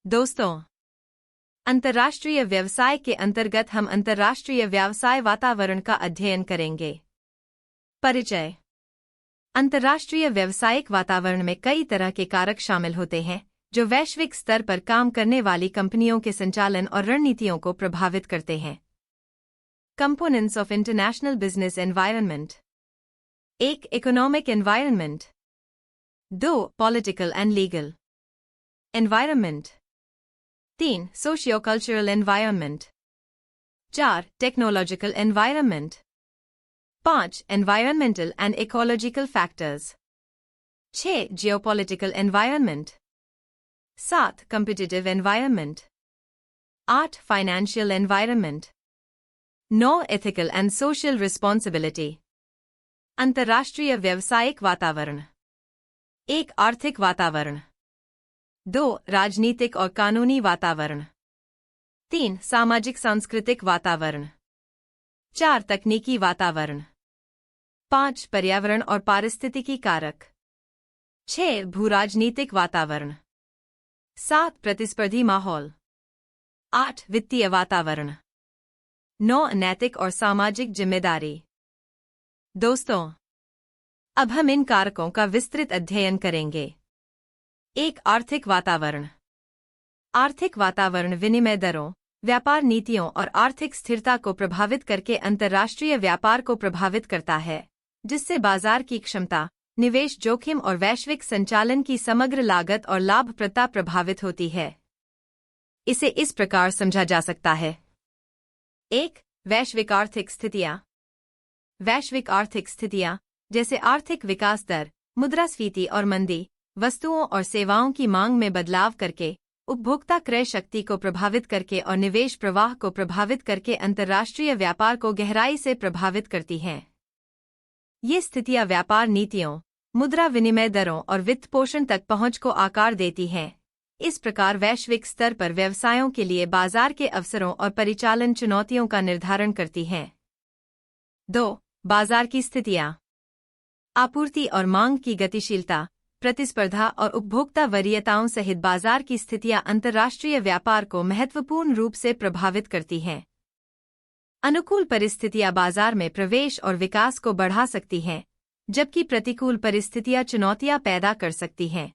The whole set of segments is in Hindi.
दोस्तों, अंतर्राष्ट्रीय व्यवसाय के अंतर्गत हम अंतर्राष्ट्रीय व्यवसाय वातावरण का अध्ययन करेंगे। परिचय। अंतर्राष्ट्रीय व्यावसायिक वातावरण में कई तरह के कारक शामिल होते हैं जो वैश्विक स्तर पर काम करने वाली कंपनियों के संचालन और रणनीतियों को प्रभावित करते हैं। Components of international business environment. 1. Economic environment. 2. Political and legal environment. 3. Socio-cultural environment. 4. Technological environment. 5. Environmental and ecological factors. 6. Geopolitical environment. 7. Competitive environment. 8. Financial environment. 9. Ethical and social responsibility. अंतर्राष्ट्रीय व्यावसायिक वातावरण। 1. आर्थिक वातावरण। 2. राजनीतिक और कानूनी वातावरण। 3. सामाजिक सांस्कृतिक वातावरण। 4. तकनीकी वातावरण। 5. पर्यावरण और पारिस्थितिकी कारक। 6. भूराजनीतिक वातावरण। 7. प्रतिस्पर्धी माहौल। 8. वित्तीय वातावरण। 9. नैतिक और सामाजिक जिम्मेदारी। दोस्तों, अब हम इन कारकों का विस्तृत अध्ययन करेंगे। 1. आर्थिक वातावरण। आर्थिक वातावरण विनिमय दरों, व्यापार नीतियों और आर्थिक स्थिरता को प्रभावित करके अंतर्राष्ट्रीय व्यापार को प्रभावित करता है, जिससे बाजार की क्षमता, निवेश जोखिम और वैश्विक संचालन की समग्र लागत और लाभप्रदता प्रभावित होती है। इसे इस प्रकार समझा जा सकता है। 1. वैश्विक आर्थिक स्थितियां। वैश्विक आर्थिक स्थितियां, जैसे आर्थिक विकास दर, मुद्रास्फीति और मंदी, वस्तुओं और सेवाओं की मांग में बदलाव करके, उपभोक्ता क्रय शक्ति को प्रभावित करके और निवेश प्रवाह को प्रभावित करके अंतर्राष्ट्रीय व्यापार को गहराई से प्रभावित करती हैं। ये स्थितियां व्यापार नीतियों, मुद्रा विनिमय दरों और वित्त पोषण तक पहुंच को आकार देती हैं। इस प्रकार वैश्विक स्तर पर व्यवसायों के लिए बाजार के अवसरों और परिचालन चुनौतियों का निर्धारण करती हैं। 2. बाजार की स्थितियां। आपूर्ति और मांग की गतिशीलता, प्रतिस्पर्धा और उपभोक्ता वरीयताओं सहित बाजार की स्थितियां अंतर्राष्ट्रीय व्यापार को महत्वपूर्ण रूप से प्रभावित करती हैं। अनुकूल परिस्थितियां बाजार में प्रवेश और विकास को बढ़ा सकती हैं, जबकि प्रतिकूल परिस्थितियां चुनौतियां पैदा कर सकती हैं।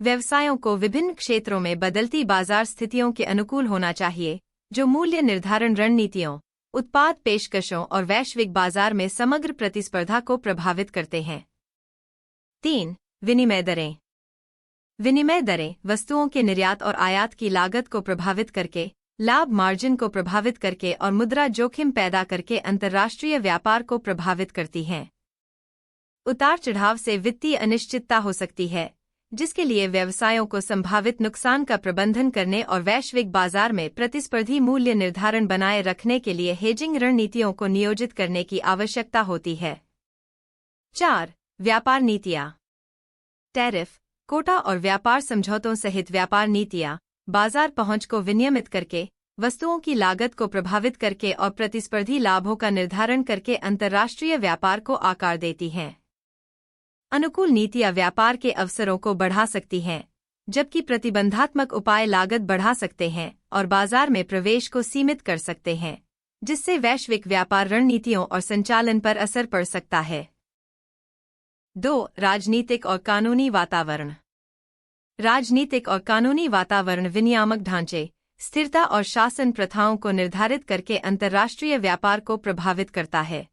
व्यवसायों को विभिन्न क्षेत्रों में बदलती बाजार स्थितियों के अनुकूल होना चाहिए, जो मूल्य निर्धारण रणनीतियों, उत्पाद पेशकशों और वैश्विक बाजार में समग्र प्रतिस्पर्धा को प्रभावित करते हैं। 3. विनिमय दरें। विनिमय दरें वस्तुओं के निर्यात और आयात की लागत को प्रभावित करके, लाभ मार्जिन को प्रभावित करके और मुद्रा जोखिम पैदा करके अंतर्राष्ट्रीय व्यापार को प्रभावित करती हैं। उतार चढ़ाव से वित्तीय अनिश्चितता हो सकती है, जिसके लिए व्यवसायों को संभावित नुकसान का प्रबंधन करने और वैश्विक बाजार में प्रतिस्पर्धी मूल्य निर्धारण बनाए रखने के लिए हेजिंग रणनीतियों को नियोजित करने की आवश्यकता होती है। 4. व्यापार नीतियां। टैरिफ, कोटा और व्यापार समझौतों सहित व्यापार नीतियां, बाजार पहुंच को विनियमित करके, वस्तुओं की लागत को प्रभावित करके और प्रतिस्पर्धी लाभों का निर्धारण करके अंतर्राष्ट्रीय व्यापार को आकार देती हैं। अनुकूल नीतियां व्यापार के अवसरों को बढ़ा सकती हैं, जबकि प्रतिबंधात्मक उपाय लागत बढ़ा सकते हैं और बाजार में प्रवेश को सीमित कर सकते हैं, जिससे वैश्विक व्यापार रणनीतियों और संचालन पर असर पड़ सकता है। 2. राजनीतिक और कानूनी वातावरण। राजनीतिक और कानूनी वातावरण विनियामक ढांचे, स्थिरता और शासन प्रथाओं को निर्धारित करके अंतर्राष्ट्रीय व्यापार को प्रभावित करता है।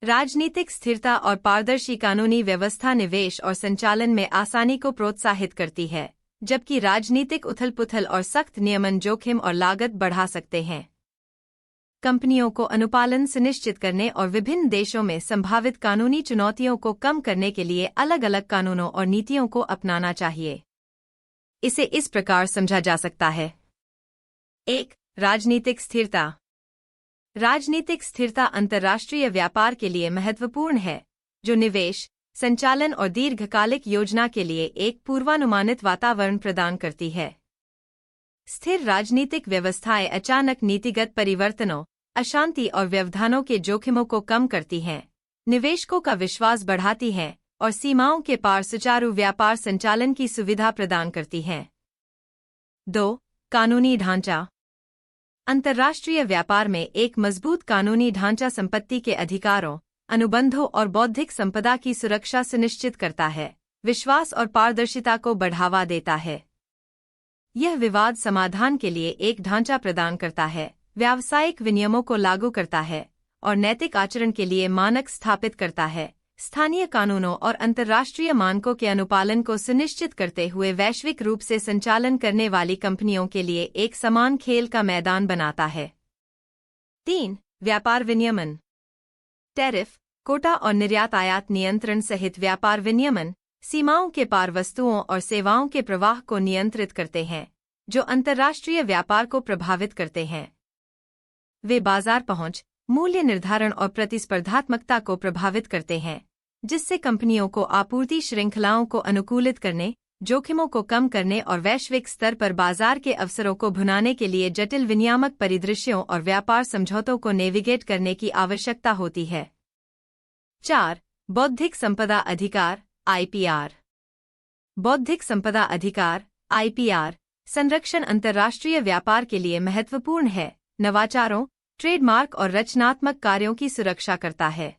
राजनीतिक स्थिरता और पारदर्शी कानूनी व्यवस्था निवेश और संचालन में आसानी को प्रोत्साहित करती है, जबकि राजनीतिक उथल-पुथल और सख्त नियमन जोखिम और लागत बढ़ा सकते हैं। कंपनियों को अनुपालन सुनिश्चित करने और विभिन्न देशों में संभावित कानूनी चुनौतियों को कम करने के लिए अलग-अलग कानूनों और नीतियों को अपनाना चाहिए। इसे इस प्रकार समझा जा सकता है। 1. राजनीतिक स्थिरता। राजनीतिक स्थिरता अंतर्राष्ट्रीय व्यापार के लिए महत्वपूर्ण है, जो निवेश, संचालन और दीर्घकालिक योजना के लिए एक पूर्वानुमानित वातावरण प्रदान करती है। स्थिर राजनीतिक व्यवस्थाएं अचानक नीतिगत परिवर्तनों, अशांति और व्यवधानों के जोखिमों को कम करती हैं, निवेशकों का विश्वास बढ़ाती हैं और सीमाओं के पार सुचारू व्यापार संचालन की सुविधा प्रदान करती हैं। 2. कानूनी ढांचा। अंतर्राष्ट्रीय व्यापार में एक मजबूत कानूनी ढांचा संपत्ति के अधिकारों, अनुबंधों और बौद्धिक संपदा की सुरक्षा सुनिश्चित करता है, विश्वास और पारदर्शिता को बढ़ावा देता है। यह विवाद समाधान के लिए एक ढांचा प्रदान करता है, व्यावसायिक विनियमों को लागू करता है और नैतिक आचरण के लिए मानक स्थापित करता है, स्थानीय कानूनों और अंतर्राष्ट्रीय मानकों के अनुपालन को सुनिश्चित करते हुए वैश्विक रूप से संचालन करने वाली कंपनियों के लिए एक समान खेल का मैदान बनाता है। 3. व्यापार विनियमन। टैरिफ, कोटा और निर्यात आयात नियंत्रण सहित व्यापार विनियमन सीमाओं के पार वस्तुओं और सेवाओं के प्रवाह को नियंत्रित करते हैं, जो अंतर्राष्ट्रीय व्यापार को प्रभावित करते हैं। वे बाजार पहुंच, मूल्य निर्धारण और प्रतिस्पर्धात्मकता को प्रभावित करते हैं, जिससे कंपनियों को आपूर्ति श्रृंखलाओं को अनुकूलित करने, जोखिमों को कम करने और वैश्विक स्तर पर बाजार के अवसरों को भुनाने के लिए जटिल विनियामक परिदृश्यों और व्यापार समझौतों को नेविगेट करने की आवश्यकता होती है। 4. बौद्धिक संपदा अधिकार (IPR). बौद्धिक संपदा अधिकार (IPR) संरक्षण अंतर्राष्ट्रीय व्यापार के लिए महत्वपूर्ण है, नवाचारों, ट्रेडमार्क और रचनात्मक कार्यों की सुरक्षा करता है।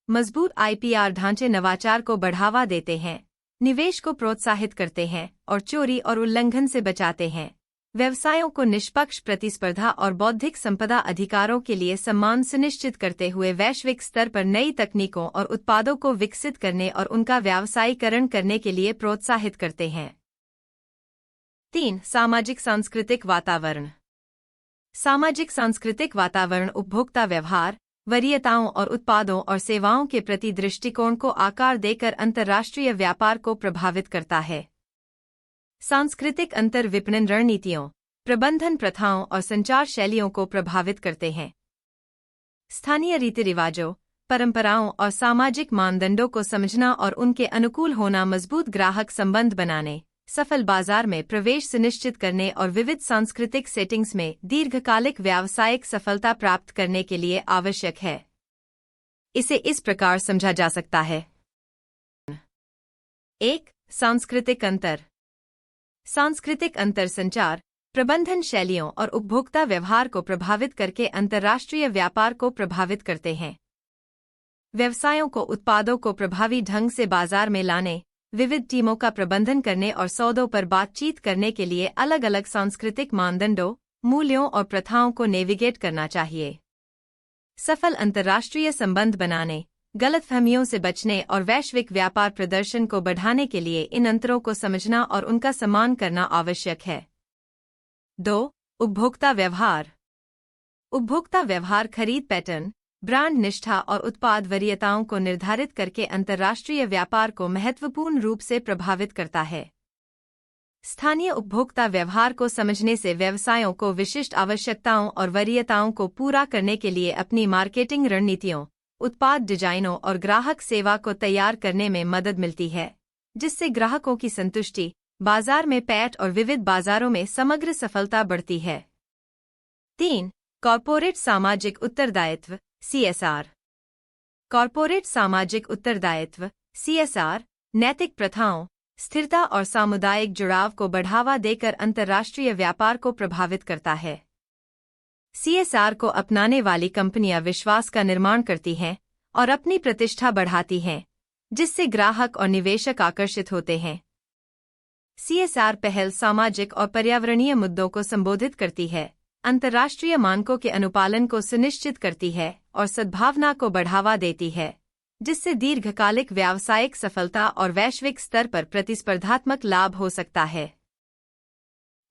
मजबूत IPR ढांचे नवाचार को बढ़ावा देते हैं, निवेश को प्रोत्साहित करते हैं और चोरी और उल्लंघन से बचाते हैं। व्यवसायों को निष्पक्ष प्रतिस्पर्धा और बौद्धिक संपदा अधिकारों के लिए सम्मान सुनिश्चित करते हुए वैश्विक स्तर पर नई तकनीकों और उत्पादों को विकसित करने और उनका व्यावसायीकरण करने के लिए प्रोत्साहित करते हैं। 3. सामाजिक सांस्कृतिक वातावरण। सामाजिक सांस्कृतिक वातावरण उपभोक्ता व्यवहार, वरीयताओं और उत्पादों और सेवाओं के प्रति दृष्टिकोण को आकार देकर अंतर्राष्ट्रीय व्यापार को प्रभावित करता है। सांस्कृतिक अंतर विपणन रणनीतियों, प्रबंधन प्रथाओं और संचार शैलियों को प्रभावित करते हैं। स्थानीय रीति रिवाजों, परंपराओं और सामाजिक मानदंडों को समझना और उनके अनुकूल होना मजबूत ग्राहक संबंध बनाने, सफल बाजार में प्रवेश सुनिश्चित करने और विविध सांस्कृतिक सेटिंग्स में दीर्घकालिक व्यावसायिक सफलता प्राप्त करने के लिए आवश्यक है। इसे इस प्रकार समझा जा सकता है। 1. सांस्कृतिक अंतर। सांस्कृतिक अंतर संचार, प्रबंधन शैलियों और उपभोक्ता व्यवहार को प्रभावित करके अंतर्राष्ट्रीय व्यापार को प्रभावित करते हैं। व्यवसायों को उत्पादों को प्रभावी ढंग से बाजार में लाने, विविध टीमों का प्रबंधन करने और सौदों पर बातचीत करने के लिए अलग अलग सांस्कृतिक मानदंडों, मूल्यों और प्रथाओं को नेविगेट करना चाहिए। सफल अंतर्राष्ट्रीय संबंध बनाने, गलतफहमियों से बचने और वैश्विक व्यापार प्रदर्शन को बढ़ाने के लिए इन अंतरों को समझना और उनका सम्मान करना आवश्यक है। 2. उपभोक्ता व्यवहार। उपभोक्ता व्यवहार खरीद पैटर्न, ब्रांड निष्ठा और उत्पाद वरीयताओं को निर्धारित करके अंतर्राष्ट्रीय व्यापार को महत्वपूर्ण रूप से प्रभावित करता है। स्थानीय उपभोक्ता व्यवहार को समझने से व्यवसायों को विशिष्ट आवश्यकताओं और वरीयताओं को पूरा करने के लिए अपनी मार्केटिंग रणनीतियों, उत्पाद डिजाइनों और ग्राहक सेवा को तैयार करने में मदद मिलती है, जिससे ग्राहकों की संतुष्टि, बाजार में पैठ और विविध बाजारों में समग्र सफलता बढ़ती है। 3. कॉर्पोरेट सामाजिक उत्तरदायित्व (CSR). कॉर्पोरेट सामाजिक उत्तरदायित्व (CSR) नैतिक प्रथाओं, स्थिरता और सामुदायिक जुड़ाव को बढ़ावा देकर अंतर्राष्ट्रीय व्यापार को प्रभावित करता है। CSR को अपनाने वाली कंपनियां विश्वास का निर्माण करती हैं और अपनी प्रतिष्ठा बढ़ाती हैं, जिससे ग्राहक और निवेशक आकर्षित होते हैं। CSR पहल सामाजिक और पर्यावरणीय मुद्दों को संबोधित करती है, अंतर्राष्ट्रीय मानकों के अनुपालन को सुनिश्चित करती है और सद्भावना को बढ़ावा देती है, जिससे दीर्घकालिक व्यावसायिक सफलता और वैश्विक स्तर पर प्रतिस्पर्धात्मक लाभ हो सकता है।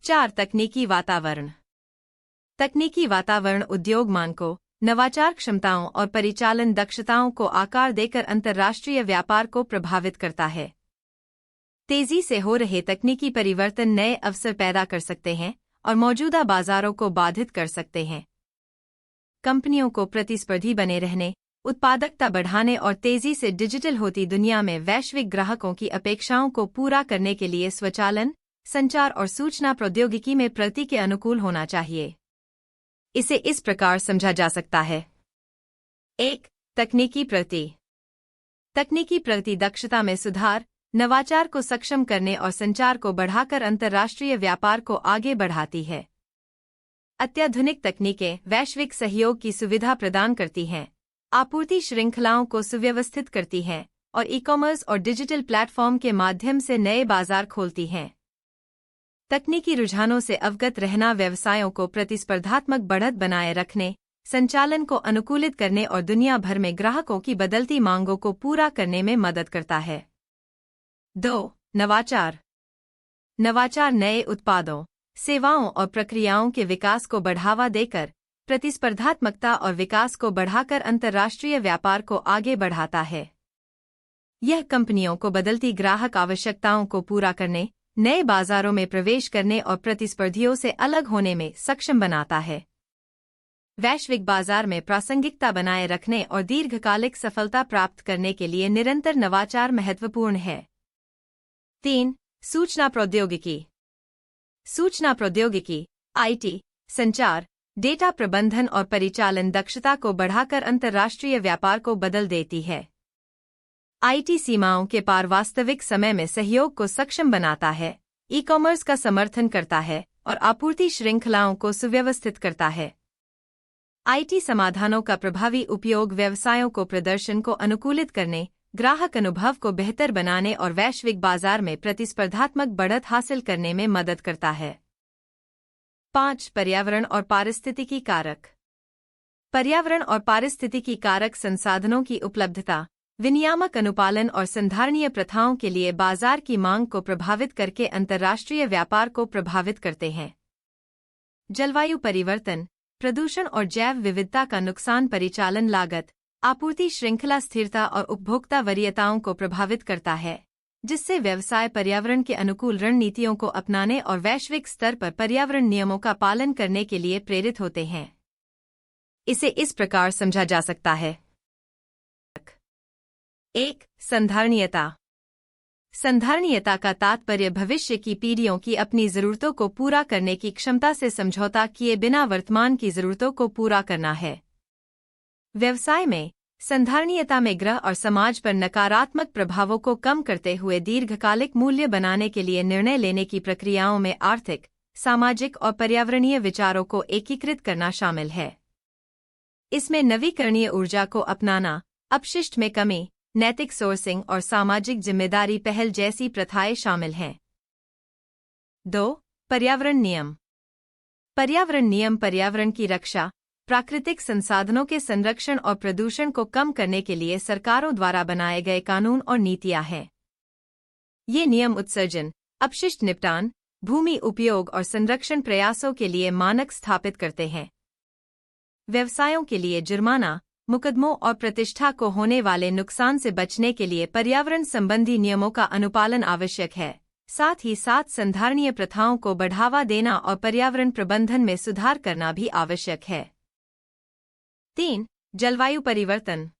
4. तकनीकी वातावरण। तकनीकी वातावरण उद्योग मानकों, नवाचार क्षमताओं और परिचालन दक्षताओं को आकार देकर अंतर्राष्ट्रीय व्यापार को प्रभावित करता है। तेजी से हो रहे तकनीकी परिवर्तन नए अवसर पैदा कर सकते हैं और मौजूदा बाजारों को बाधित कर सकते हैं। कंपनियों को प्रतिस्पर्धी बने रहने, उत्पादकता बढ़ाने और तेजी से डिजिटल होती दुनिया में वैश्विक ग्राहकों की अपेक्षाओं को पूरा करने के लिए स्वचालन, संचार और सूचना प्रौद्योगिकी में प्रगति के अनुकूल होना चाहिए। इसे इस प्रकार समझा जा सकता है। 1. तकनीकी प्रगति। तकनीकी प्रगति दक्षता में सुधार, नवाचार को सक्षम करने और संचार को बढ़ाकर अंतर्राष्ट्रीय व्यापार को आगे बढ़ाती है। अत्याधुनिक तकनीकें वैश्विक सहयोग की सुविधा प्रदान करती हैं, आपूर्ति श्रृंखलाओं को सुव्यवस्थित करती हैं और ई-कॉमर्स और डिजिटल प्लेटफॉर्म के माध्यम से नए बाजार खोलती हैं। तकनीकी रुझानों से अवगत रहना व्यवसायों को प्रतिस्पर्धात्मक बढ़त बनाए रखने, संचालन को अनुकूलित करने और दुनिया भर में ग्राहकों की बदलती मांगों को पूरा करने में मदद करता है। 2. नवाचार। नवाचार नए उत्पादों, सेवाओं और प्रक्रियाओं के विकास को बढ़ावा देकर प्रतिस्पर्धात्मकता और विकास को बढ़ाकर अंतर्राष्ट्रीय व्यापार को आगे बढ़ाता है। यह कंपनियों को बदलती ग्राहक आवश्यकताओं को पूरा करने, नए बाजारों में प्रवेश करने और प्रतिस्पर्धियों से अलग होने में सक्षम बनाता है। वैश्विक बाजार में प्रासंगिकता बनाए रखने और दीर्घकालिक सफलता प्राप्त करने के लिए निरंतर नवाचार महत्वपूर्ण है। 3. सूचना प्रौद्योगिकी। सूचना प्रौद्योगिकी आईटी, संचार, डेटा प्रबंधन और परिचालन दक्षता को बढ़ाकर अंतर्राष्ट्रीय व्यापार को बदल देती है। आईटी सीमाओं के पार वास्तविक समय में सहयोग को सक्षम बनाता है, ई-कॉमर्स का समर्थन करता है और आपूर्ति श्रृंखलाओं को सुव्यवस्थित करता है। आईटी समाधानों का प्रभावी उपयोग व्यवसायों को प्रदर्शन को अनुकूलित करने, ग्राहक अनुभव को बेहतर बनाने और वैश्विक बाजार में प्रतिस्पर्धात्मक बढ़त हासिल करने में मदद करता है। 5. पर्यावरण और पारिस्थितिकी कारक। पर्यावरण और पारिस्थितिकी कारक संसाधनों की उपलब्धता, विनियामक अनुपालन और संधारणीय प्रथाओं के लिए बाजार की मांग को प्रभावित करके अंतर्राष्ट्रीय व्यापार को प्रभावित करते हैं। जलवायु परिवर्तन, प्रदूषण और जैव विविधता का नुकसान परिचालन लागत, आपूर्ति श्रृंखला स्थिरता और उपभोक्ता वरीयताओं को प्रभावित करता है, जिससे व्यवसाय पर्यावरण के अनुकूल रणनीतियों को अपनाने और वैश्विक स्तर पर पर्यावरण नियमों का पालन करने के लिए प्रेरित होते हैं। इसे इस प्रकार समझा जा सकता है। 1. संधारणीयता। संधारणीयता का तात्पर्य भविष्य की पीढ़ियों की अपनी जरूरतों को पूरा करने की क्षमता से समझौता किए बिना वर्तमान की जरूरतों को पूरा करना है। व्यवसाय में संधारणीयता में ग्रह और समाज पर नकारात्मक प्रभावों को कम करते हुए दीर्घकालिक मूल्य बनाने के लिए निर्णय लेने की प्रक्रियाओं में आर्थिक, सामाजिक और पर्यावरणीय विचारों को एकीकृत करना शामिल है। इसमें नवीकरणीय ऊर्जा को अपनाना, अपशिष्ट में कमी, नैतिक सोर्सिंग और सामाजिक जिम्मेदारी पहल जैसी प्रथाएं शामिल हैं। 2. पर्यावरण नियम। पर्यावरण नियम पर्यावरण की रक्षा, प्राकृतिक संसाधनों के संरक्षण और प्रदूषण को कम करने के लिए सरकारों द्वारा बनाए गए कानून और नीतियां हैं। ये नियम उत्सर्जन, अपशिष्ट निपटान, भूमि उपयोग और संरक्षण प्रयासों के लिए मानक स्थापित करते हैं। व्यवसायों के लिए जुर्माना, मुकदमों और प्रतिष्ठा को होने वाले नुकसान से बचने के लिए पर्यावरण संबंधी नियमों का अनुपालन आवश्यक है। साथ ही साथ संधारणीय प्रथाओं को बढ़ावा देना और पर्यावरण प्रबंधन में सुधार करना भी आवश्यक है। 3. जलवायु परिवर्तन।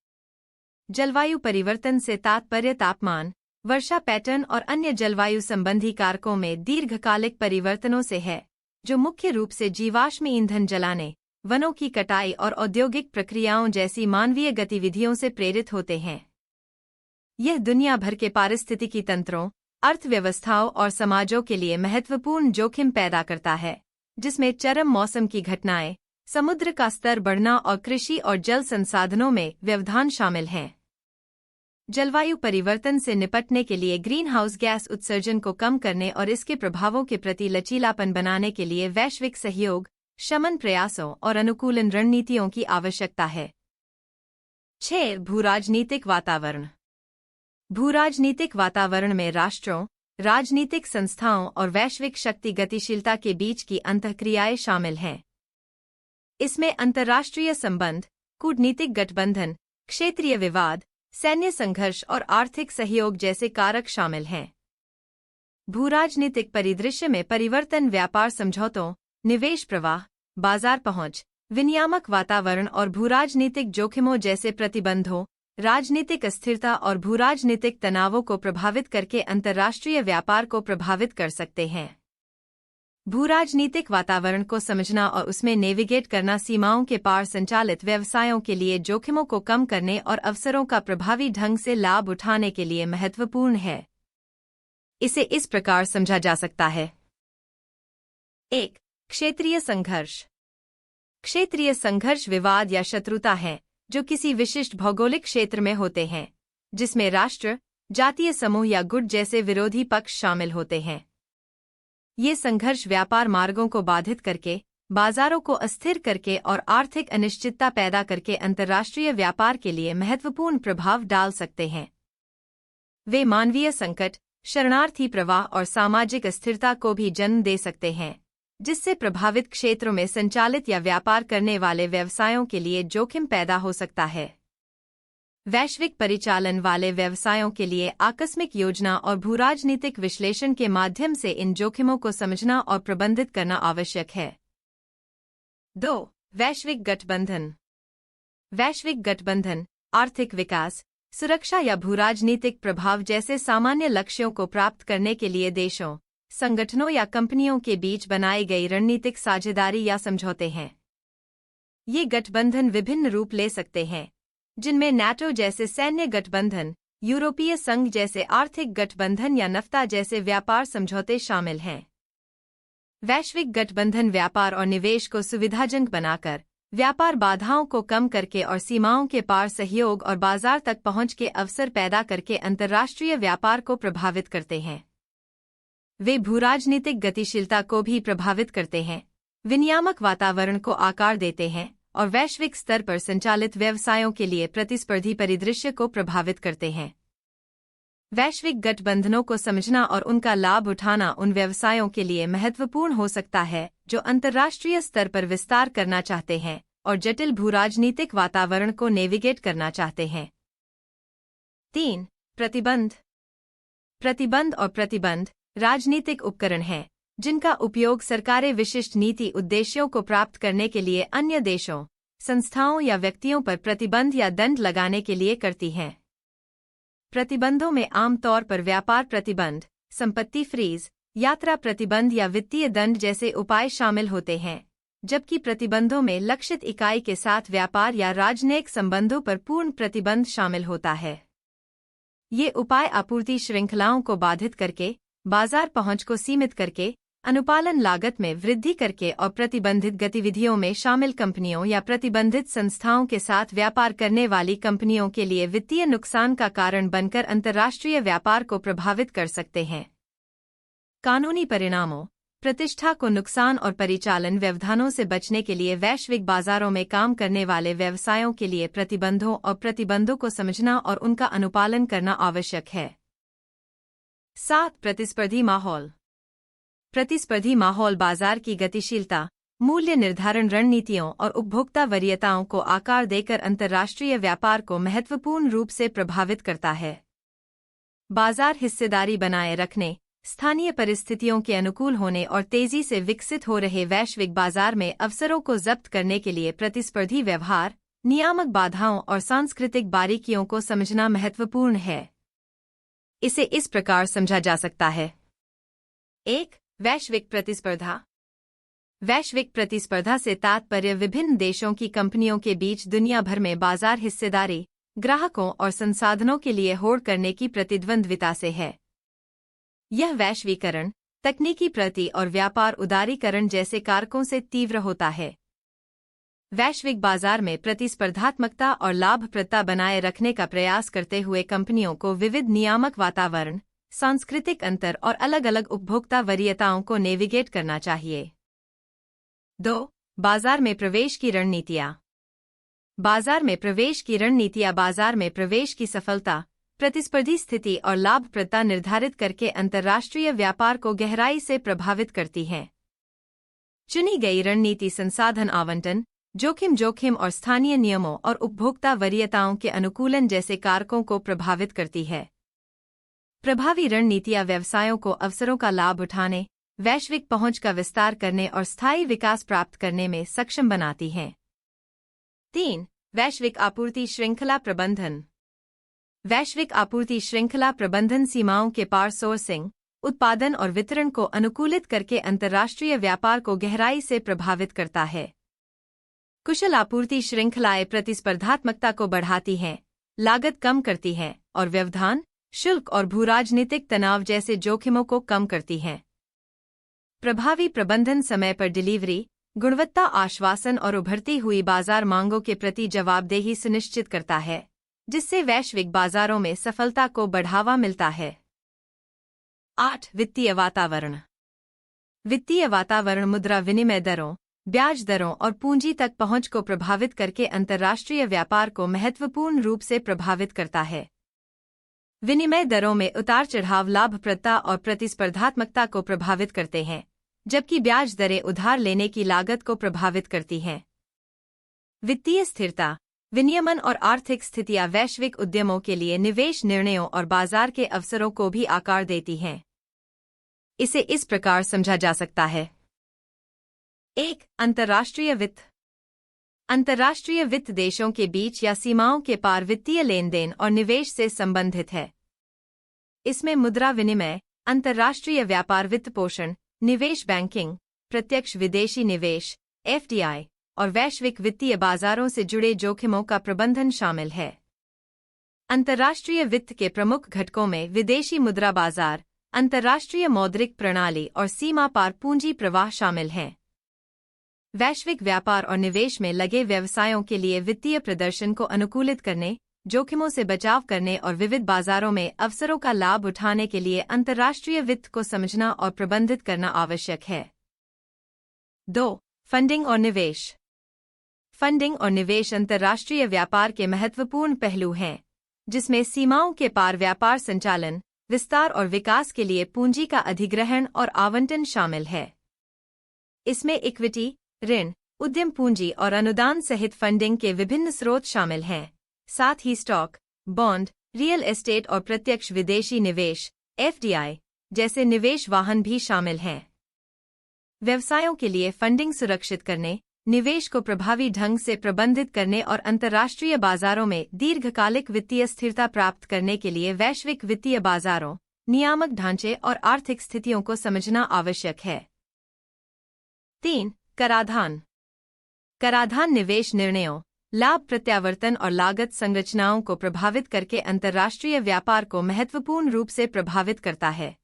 जलवायु परिवर्तन से तात्पर्य तापमान, वर्षा पैटर्न और अन्य जलवायु संबंधी कारकों में दीर्घकालिक परिवर्तनों से है, जो मुख्य रूप से जीवाश्म ईंधन जलाने, वनों की कटाई और औद्योगिक प्रक्रियाओं जैसी मानवीय गतिविधियों से प्रेरित होते हैं। यह दुनिया भर के पारिस्थितिकी तंत्रों, अर्थव्यवस्थाओं और समाजों के लिए महत्वपूर्ण जोखिम पैदा करता है, जिसमें चरम मौसम की घटनाएं, समुद्र का स्तर बढ़ना और कृषि और जल संसाधनों में व्यवधान शामिल हैं। जलवायु परिवर्तन से निपटने के लिए ग्रीनहाउस गैस उत्सर्जन को कम करने और इसके प्रभावों के प्रति लचीलापन बनाने के लिए वैश्विक सहयोग, शमन प्रयासों और अनुकूलन रणनीतियों की आवश्यकता है। 6. भूराजनीतिक वातावरण। भूराजनीतिक वातावरण में राष्ट्रों, राजनीतिक संस्थाओं और वैश्विक शक्ति गतिशीलता के बीच की अंतःक्रियाएं शामिल हैं। इसमें अंतर्राष्ट्रीय संबंध, कूटनीतिक गठबंधन, क्षेत्रीय विवाद, सैन्य संघर्ष और आर्थिक सहयोग जैसे कारक शामिल हैं। भूराजनीतिक परिदृश्य में परिवर्तन व्यापार समझौतों, निवेश प्रवाह, बाजार पहुंच, विनियामक वातावरण और भूराजनीतिक जोखिमों जैसे प्रतिबंधों, राजनीतिक अस्थिरता और भूराजनीतिक तनावों को प्रभावित करके अंतर्राष्ट्रीय व्यापार को प्रभावित कर सकते हैं। भूराजनीतिक वातावरण को समझना और उसमें नेविगेट करना सीमाओं के पार संचालित व्यवसायों के लिए जोखिमों को कम करने और अवसरों का प्रभावी ढंग से लाभ उठाने के लिए महत्वपूर्ण है। इसे इस प्रकार समझा जा सकता है। 1. क्षेत्रीय संघर्ष। क्षेत्रीय संघर्ष विवाद या शत्रुता है जो किसी विशिष्ट भौगोलिक क्षेत्र में होते हैं, जिसमें राष्ट्र, जातीय समूह या गुट जैसे विरोधी पक्ष शामिल होते हैं। ये संघर्ष व्यापार मार्गों को बाधित करके, बाजारों को अस्थिर करके और आर्थिक अनिश्चितता पैदा करके अंतर्राष्ट्रीय व्यापार के लिए महत्वपूर्ण प्रभाव डाल सकते हैं। वे मानवीय संकट, शरणार्थी प्रवाह और सामाजिक अस्थिरता को भी जन्म दे सकते हैं, जिससे प्रभावित क्षेत्रों में संचालित या व्यापार करने वाले व्यवसायों के लिए जोखिम पैदा हो सकता है। वैश्विक परिचालन वाले व्यवसायों के लिए आकस्मिक योजना और भूराजनीतिक विश्लेषण के माध्यम से इन जोखिमों को समझना और प्रबंधित करना आवश्यक है। 2. वैश्विक गठबंधन। वैश्विक गठबंधन आर्थिक विकास, सुरक्षा या भूराजनीतिक प्रभाव जैसे सामान्य लक्ष्यों को प्राप्त करने के लिए देशों, संगठनों या कंपनियों के बीच बनाई गई रणनीतिक साझेदारी या समझौते हैं। ये गठबंधन विभिन्न रूप ले सकते हैं, जिनमें नाटो जैसे सैन्य गठबंधन, यूरोपीय संघ जैसे आर्थिक गठबंधन या नफ्ता जैसे व्यापार समझौते शामिल हैं। वैश्विक गठबंधन व्यापार और निवेश को सुविधाजनक बनाकर, व्यापार बाधाओं को कम करके और सीमाओं के पार सहयोग और बाजार तक पहुंच के अवसर पैदा करके अंतर्राष्ट्रीय व्यापार को प्रभावित करते हैं। वे भूराजनीतिक गतिशीलता को भी प्रभावित करते हैं, विनियामक वातावरण को आकार देते हैं और वैश्विक स्तर पर संचालित व्यवसायों के लिए प्रतिस्पर्धी परिदृश्य को प्रभावित करते हैं। वैश्विक गठबंधनों को समझना और उनका लाभ उठाना उन व्यवसायों के लिए महत्वपूर्ण हो सकता है जो अंतर्राष्ट्रीय स्तर पर विस्तार करना चाहते हैं और जटिल भूराजनीतिक वातावरण को नेविगेट करना चाहते हैं। 3. प्रतिबंध। प्रतिबंध और प्रतिबंध राजनीतिक उपकरण हैं जिनका उपयोग सरकारें विशिष्ट नीति उद्देश्यों को प्राप्त करने के लिए अन्य देशों, संस्थाओं या व्यक्तियों पर प्रतिबंध या दंड लगाने के लिए करती हैं। प्रतिबंधों में आमतौर पर व्यापार प्रतिबंध, संपत्ति फ्रीज, यात्रा प्रतिबंध या वित्तीय दंड जैसे उपाय शामिल होते हैं, जबकि प्रतिबंधों में लक्षित इकाई के साथ व्यापार या राजनयिक संबंधों पर पूर्ण प्रतिबंध शामिल होता है। ये उपाय आपूर्ति श्रृंखलाओं को बाधित करके, बाजार पहुंच को सीमित करके, अनुपालन लागत में वृद्धि करके और प्रतिबंधित गतिविधियों में शामिल कंपनियों या प्रतिबंधित संस्थाओं के साथ व्यापार करने वाली कंपनियों के लिए वित्तीय नुकसान का कारण बनकर अंतर्राष्ट्रीय व्यापार को प्रभावित कर सकते हैं। कानूनी परिणामों, प्रतिष्ठा को नुकसान और परिचालन व्यवधानों से बचने के लिए वैश्विक बाजारों में काम करने वाले व्यवसायों के लिए प्रतिबंधों और प्रतिबंधों को समझना और उनका अनुपालन करना आवश्यक है। 7. प्रतिस्पर्धी माहौल। प्रतिस्पर्धी माहौल बाजार की गतिशीलता, मूल्य निर्धारण रणनीतियों और उपभोक्ता वरीयताओं को आकार देकर अंतर्राष्ट्रीय व्यापार को महत्वपूर्ण रूप से प्रभावित करता है। बाजार हिस्सेदारी बनाए रखने, स्थानीय परिस्थितियों के अनुकूल होने और तेजी से विकसित हो रहे वैश्विक बाजार में अवसरों को जब्त करने के लिए प्रतिस्पर्धी व्यवहार, नियामक बाधाओं और सांस्कृतिक बारीकियों को समझना महत्वपूर्ण है। इसे इस प्रकार समझा जा सकता है। 1. वैश्विक प्रतिस्पर्धा। वैश्विक प्रतिस्पर्धा से तात्पर्य विभिन्न देशों की कंपनियों के बीच दुनिया भर में बाजार हिस्सेदारी, ग्राहकों और संसाधनों के लिए होड़ करने की प्रतिद्वंद्विता से है। यह वैश्वीकरण, तकनीकी प्रगति और व्यापार उदारीकरण जैसे कारकों से तीव्र होता है। वैश्विक बाजार में प्रतिस्पर्धात्मकता और लाभप्रदता बनाए रखने का प्रयास करते हुए कंपनियों को विविध नियामक वातावरण, सांस्कृतिक अंतर और अलग-अलग उपभोक्ता वरीयताओं को नेविगेट करना चाहिए। 2. बाजार में प्रवेश की रणनीतियाँ। बाजार में प्रवेश की रणनीतियाँ बाजार में प्रवेश की सफलता, प्रतिस्पर्धी स्थिति और लाभप्रदता निर्धारित करके अंतर्राष्ट्रीय व्यापार को गहराई से प्रभावित करती हैं। चुनी गई रणनीति संसाधन आवंटन, जोखिम और स्थानीय नियमों और उपभोक्ता वरीयताओं के अनुकूलन जैसे कारकों को प्रभावित करती है। प्रभावी रणनीतियाँ व्यवसायों को अवसरों का लाभ उठाने, वैश्विक पहुंच का विस्तार करने और स्थायी विकास प्राप्त करने में सक्षम बनाती हैं। 3. वैश्विक आपूर्ति श्रृंखला प्रबंधन। वैश्विक आपूर्ति श्रृंखला प्रबंधन सीमाओं के पार सोर्सिंग, उत्पादन और वितरण को अनुकूलित करके अंतर्राष्ट्रीय व्यापार को गहराई से प्रभावित करता है। कुशल आपूर्ति श्रृंखलाएं प्रतिस्पर्धात्मकता को बढ़ाती हैं, लागत कम करती हैं और व्यवधान, शुल्क और भूराजनीतिक तनाव जैसे जोखिमों को कम करती हैं। प्रभावी प्रबंधन समय पर डिलीवरी, गुणवत्ता आश्वासन और उभरती हुई बाजार मांगों के प्रति जवाबदेही सुनिश्चित करता है, जिससे वैश्विक बाजारों में सफलता को बढ़ावा मिलता है। 8. वित्तीय वातावरण। वित्तीय वातावरण मुद्रा विनिमय दरों, ब्याज दरों और पूंजी तक पहुंच को प्रभावित करके अंतर्राष्ट्रीय व्यापार को महत्वपूर्ण रूप से प्रभावित करता है। विनिमय दरों में उतार चढ़ाव लाभप्रदता और प्रतिस्पर्धात्मकता को प्रभावित करते हैं, जबकि ब्याज दरें उधार लेने की लागत को प्रभावित करती हैं। वित्तीय स्थिरता, विनियमन और आर्थिक स्थितियां वैश्विक उद्यमों के लिए निवेश निर्णयों और बाजार के अवसरों को भी आकार देती हैं। इसे इस प्रकार समझा जा सकता है। 1. अंतर्राष्ट्रीय वित्त। अंतर्राष्ट्रीय वित्त देशों के बीच या सीमाओं के पार वित्तीय लेनदेन और निवेश से संबंधित है। इसमें मुद्रा विनिमय, अंतर्राष्ट्रीय व्यापार वित्तपोषण, निवेश बैंकिंग, प्रत्यक्ष विदेशी निवेश (FDI) और वैश्विक वित्तीय बाजारों से जुड़े जोखिमों का प्रबंधन शामिल है। अंतर्राष्ट्रीय वित्त के प्रमुख घटकों में विदेशी मुद्रा बाजार, अंतर्राष्ट्रीय मौद्रिक प्रणाली और सीमा पार पूंजी प्रवाह शामिल हैं। वैश्विक व्यापार और निवेश में लगे व्यवसायों के लिए वित्तीय प्रदर्शन को अनुकूलित करने, जोखिमों से बचाव करने और विविध बाजारों में अवसरों का लाभ उठाने के लिए अंतर्राष्ट्रीय वित्त को समझना और प्रबंधित करना आवश्यक है। 2. फंडिंग और निवेश। फंडिंग और निवेश अंतर्राष्ट्रीय व्यापार के महत्वपूर्ण पहलू हैं, जिसमें सीमाओं के पार व्यापार संचालन, विस्तार और विकास के लिए पूंजी का अधिग्रहण और आवंटन शामिल है। इसमें इक्विटी, ऋण, उद्यम पूंजी और अनुदान सहित फंडिंग के विभिन्न स्रोत शामिल हैं। साथ ही स्टॉक, बॉन्ड, रियल एस्टेट और प्रत्यक्ष विदेशी निवेश (FDI) जैसे निवेश वाहन भी शामिल हैं। व्यवसायों के लिए फंडिंग सुरक्षित करने, निवेश को प्रभावी ढंग से प्रबंधित करने और अंतर्राष्ट्रीय बाजारों में दीर्घकालिक वित्तीय स्थिरता प्राप्त करने के लिए वैश्विक वित्तीय बाजारों, नियामक ढांचे और आर्थिक स्थितियों को समझना आवश्यक है। 3. कराधान। कराधान निवेश निर्णयों, लाभ प्रत्यावर्तन और लागत संरचनाओं को प्रभावित करके अंतर्राष्ट्रीय व्यापार को महत्वपूर्ण रूप से प्रभावित करता है।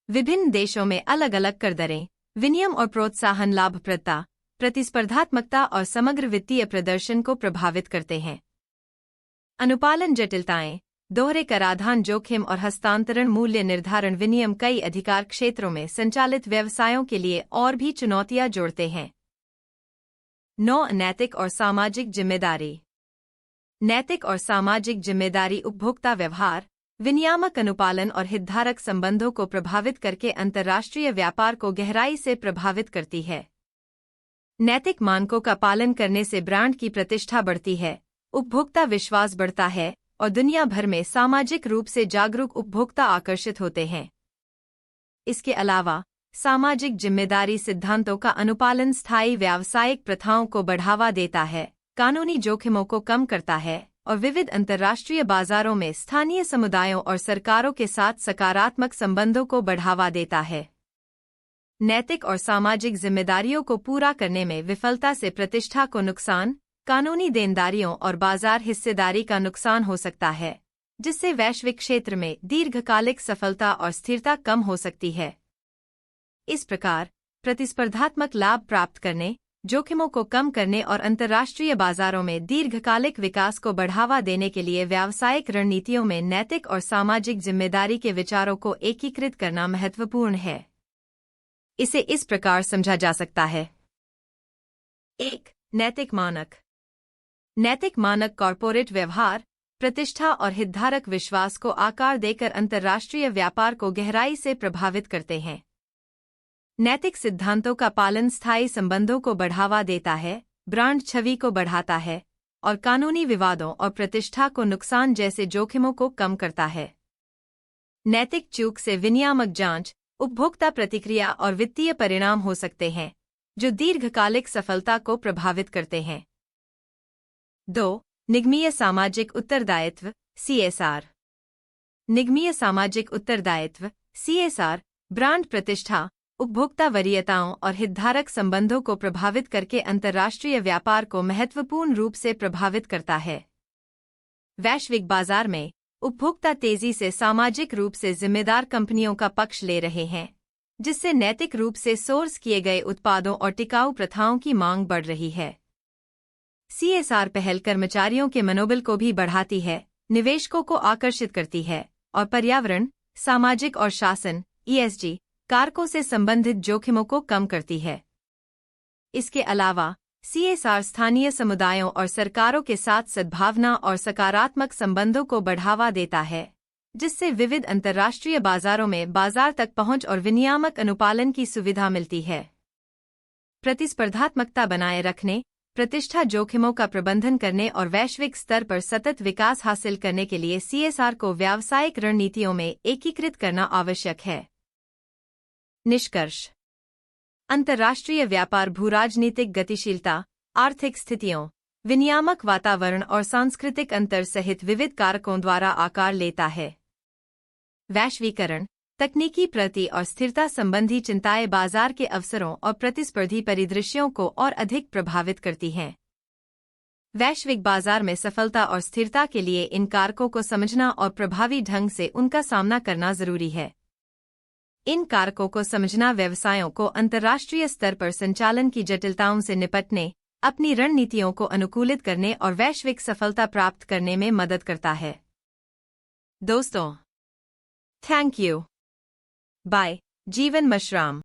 विभिन्न देशों में अलग अलग कर दरें, विनियम और प्रोत्साहन लाभप्रदता, प्रतिस्पर्धात्मकता और समग्र वित्तीय प्रदर्शन को प्रभावित करते हैं। अनुपालन जटिलताएं, दोहरे कराधान जोखिम और हस्तांतरण मूल्य निर्धारण विनियम कई अधिकार क्षेत्रों में संचालित व्यवसायों के लिए और भी चुनौतियां जोड़ते हैं। 9. नैतिक और सामाजिक जिम्मेदारी। नैतिक और सामाजिक जिम्मेदारी उपभोक्ता व्यवहार, विनियामक अनुपालन और हितधारक संबंधों को प्रभावित करके अंतर्राष्ट्रीय व्यापार को गहराई से प्रभावित करती है। नैतिक मानकों का पालन करने से ब्रांड की प्रतिष्ठा बढ़ती है, उपभोक्ता विश्वास बढ़ता है और दुनिया भर में सामाजिक रूप से जागरूक उपभोक्ता आकर्षित होते हैं। इसके अलावा सामाजिक जिम्मेदारी सिद्धांतों का अनुपालन स्थायी व्यावसायिक प्रथाओं को बढ़ावा देता है, कानूनी जोखिमों को कम करता है और विविध अंतर्राष्ट्रीय बाजारों में स्थानीय समुदायों और सरकारों के साथ सकारात्मक संबंधों को बढ़ावा देता है। नैतिक और सामाजिक जिम्मेदारियों को पूरा करने में विफलता से प्रतिष्ठा को नुकसान, कानूनी देनदारियों और बाजार हिस्सेदारी का नुकसान हो सकता है, जिससे वैश्विक क्षेत्र में दीर्घकालिक सफलता और स्थिरता कम हो सकती है। इस प्रकार, प्रतिस्पर्धात्मक लाभ प्राप्त करने, जोखिमों को कम करने और अंतर्राष्ट्रीय बाजारों में दीर्घकालिक विकास को बढ़ावा देने के लिए व्यावसायिक रणनीतियों में नैतिक और सामाजिक जिम्मेदारी के विचारों को एकीकृत करना महत्वपूर्ण है। इसे इस प्रकार समझा जा सकता है। 1. नैतिक मानक। नैतिक मानक कॉर्पोरेट व्यवहार, प्रतिष्ठा और हितधारक विश्वास को आकार देकर अंतर्राष्ट्रीय व्यापार को गहराई से प्रभावित करते हैं। नैतिक सिद्धांतों का पालन स्थायी संबंधों को बढ़ावा देता है, ब्रांड छवि को बढ़ाता है और कानूनी विवादों और प्रतिष्ठा को नुकसान जैसे जोखिमों को कम करता है। नैतिक चूक से विनियामक जांच, उपभोक्ता प्रतिक्रिया और वित्तीय परिणाम हो सकते हैं, जो दीर्घकालिक सफलता को प्रभावित करते हैं। 2. निगमीय सामाजिक उत्तरदायित्व (CSR). निगमीय सामाजिक उत्तरदायित्व (CSR) ब्रांड प्रतिष्ठा, उपभोक्ता वरीयताओं और हितधारक संबंधों को प्रभावित करके अंतर्राष्ट्रीय व्यापार को महत्वपूर्ण रूप से प्रभावित करता है। वैश्विक बाजार में उपभोक्ता तेजी से सामाजिक रूप से जिम्मेदार कंपनियों का पक्ष ले रहे हैं, जिससे नैतिक रूप से सोर्स किए गए उत्पादों और टिकाऊ प्रथाओं की मांग बढ़ रही है। CSR पहल कर्मचारियों के मनोबल को भी बढ़ाती है, निवेशकों को आकर्षित करती है और पर्यावरण, सामाजिक और शासन ESG कारकों से संबंधित जोखिमों को कम करती है। इसके अलावा CSR स्थानीय समुदायों और सरकारों के साथ सद्भावना और सकारात्मक संबंधों को बढ़ावा देता है, जिससे विविध अंतर्राष्ट्रीय बाजारों में बाजार तक पहुंच और विनियामक अनुपालन की सुविधा मिलती है। प्रतिस्पर्धात्मकता बनाए रखने, प्रतिष्ठा जोखिमों का प्रबंधन करने और वैश्विक स्तर पर सतत विकास हासिल करने के लिए CSR को व्यावसायिक रणनीतियों में एकीकृत करना आवश्यक है। निष्कर्ष: अंतर्राष्ट्रीय व्यापार भूराजनीतिक गतिशीलता, आर्थिक स्थितियों, विनियामक वातावरण और सांस्कृतिक अंतर सहित विविध कारकों द्वारा आकार लेता है। वैश्वीकरण, तकनीकी प्रगति और स्थिरता संबंधी चिंताएं बाजार के अवसरों और प्रतिस्पर्धी परिदृश्यों को और अधिक प्रभावित करती हैं। वैश्विक बाजार में सफलता और स्थिरता के लिए इन कारकों को समझना और प्रभावी ढंग से उनका सामना करना जरूरी है। इन कारकों को समझना व्यवसायों को अंतर्राष्ट्रीय स्तर पर संचालन की जटिलताओं से निपटने, अपनी रणनीतियों को अनुकूलित करने और वैश्विक सफलता प्राप्त करने में मदद करता है। दोस्तों, थैंक यू। बाय, जीवन मशराम।